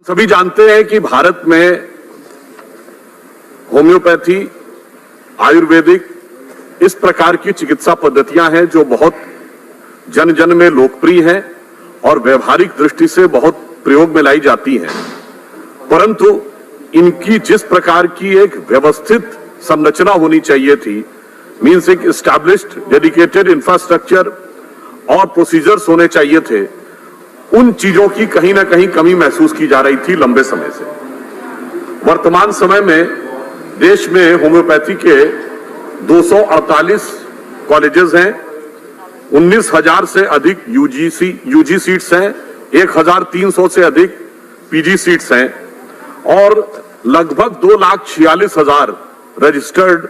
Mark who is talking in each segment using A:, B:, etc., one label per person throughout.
A: सभी जानते हैं कि भारत में होम्योपैथी, आयुर्वेदिक इस प्रकार की चिकित्सा पद्धतियां हैं जो बहुत जन जन में लोकप्रिय हैं और व्यवहारिक दृष्टि से बहुत प्रयोग में लाई जाती हैं, परंतु इनकी जिस प्रकार की एक व्यवस्थित संरचना होनी चाहिए थी, मीन्स एक एस्टैब्लिश्ड डेडिकेटेड इंफ्रास्ट्रक्चर और प्रोसीजर्स होने चाहिए थे, उन चीजों की कहीं ना कहीं कमी महसूस की जा रही थी लंबे समय से। वर्तमान समय में देश में होम्योपैथी के 248 कॉलेजेस हैं, 19,000 से अधिक यूजी सीट्स हैं, 1,300 से अधिक पीजी सीट्स हैं और लगभग 2,46,000 रजिस्टर्ड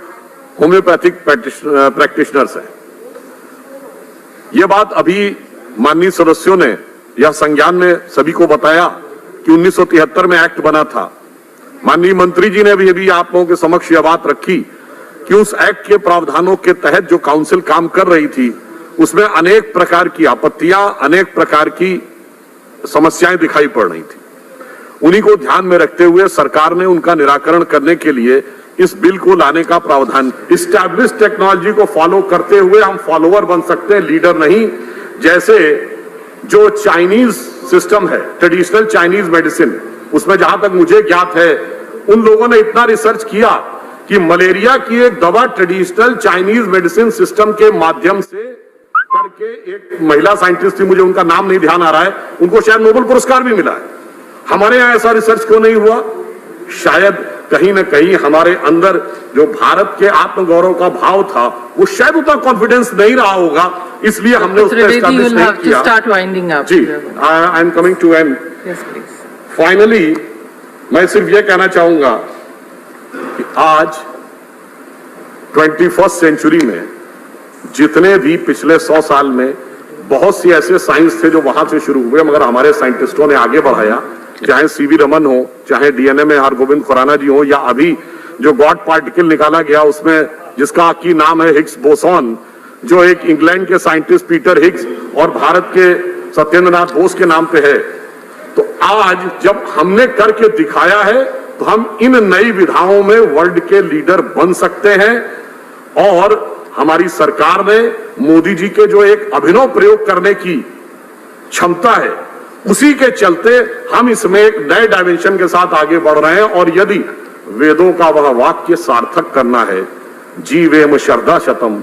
A: होम्योपैथिक प्रैक्टिशनर्स हैं। यह बात अभी माननीय सदस्यों ने यह संज्ञान में सभी को बताया कि 1973 में एक्ट बना था। माननीय मंत्री जी ने भी अभी आप लोगों के समक्ष यह बात रखी कि उस एक्ट के प्रावधानों के तहत जो काउंसिल काम कर रही थी, उसमें अनेक प्रकार की आपत्तियां, अनेक प्रकार की समस्याएं दिखाई पड़ रही थी। उन्हीं को ध्यान में रखते हुए सरकार ने उनका निराकरण करने के लिए इस बिल को लाने का प्रावधान। इस्टैब्लिश टेक्नोलॉजी को फॉलो करते हुए हम फॉलोअर बन सकते हैं, लीडर नहीं। जैसे जो चाइनीज सिस्टम है, ट्रेडिशनल चाइनीज मेडिसिन, उसमें जहां तक मुझे ज्ञात है, उन लोगों ने इतना रिसर्च किया कि मलेरिया की एक दवा ट्रेडिशनल चाइनीज मेडिसिन सिस्टम के माध्यम से करके, एक महिला साइंटिस्ट थी, मुझे उनका नाम नहीं ध्यान आ रहा है, उनको शायद नोबेल पुरस्कार भी मिला है। हमारे यहां ऐसा रिसर्च क्यों नहीं हुआ? शायद कहीं ना कहीं हमारे अंदर जो भारत के आत्मगौरव का भाव था, वो शायद उतना कॉन्फिडेंस नहीं रहा होगा, इसलिए हमने उसको एस्टैब्लिश नहीं किया। जी, I am coming to end. Finally मैं सिर्फ ये कहना चाहूंगा कि आज 21st सेंचुरी में जितने भी पिछले 100 साल में बहुत सी ऐसे साइंस थे जो वहां से शुरू हुए, मगर हमारे साइंटिस्टों ने आगे बढ़ाया, चाहे सीवी रमन हो, चाहे डीएनए में हरगोविंद खुराना जी हो, या अभी जो गॉड पार्टिकल निकाला गया उसमें जिसका की नाम है हिग्स बोसॉन, जो एक इंग्लैंड के साइंटिस्ट पीटर हिग्स और भारत के सत्येंद्र नाथ बोस के नाम पे है। तो आज जब हमने करके दिखाया है तो हम इन नई विधाओं में वर्ल्ड के लीडर बन सकते हैं। और हमारी सरकार ने मोदी जी के जो एक अभिनव प्रयोग करने की क्षमता है, उसी के चलते हम इसमें एक नए डायमेंशन के साथ आगे बढ़ रहे हैं। और यदि वेदों का वह वाक्य सार्थक करना है, जीवेम श्रद्धा शतम,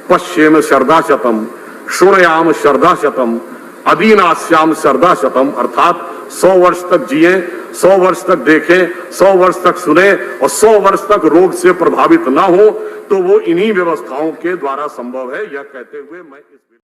A: पश्येम श्रद्धा शतम, शृणयाम श्रद्धा शतम, अदीनास्याम श्रद्धा शतम, अर्थात 100 वर्ष तक जिए, 100 वर्ष तक देखें, 100 वर्ष तक सुने और 100 वर्ष तक रोग से प्रभावित ना हो, तो वो इन्हीं व्यवस्थाओं के द्वारा संभव है। यह कहते हुए मैं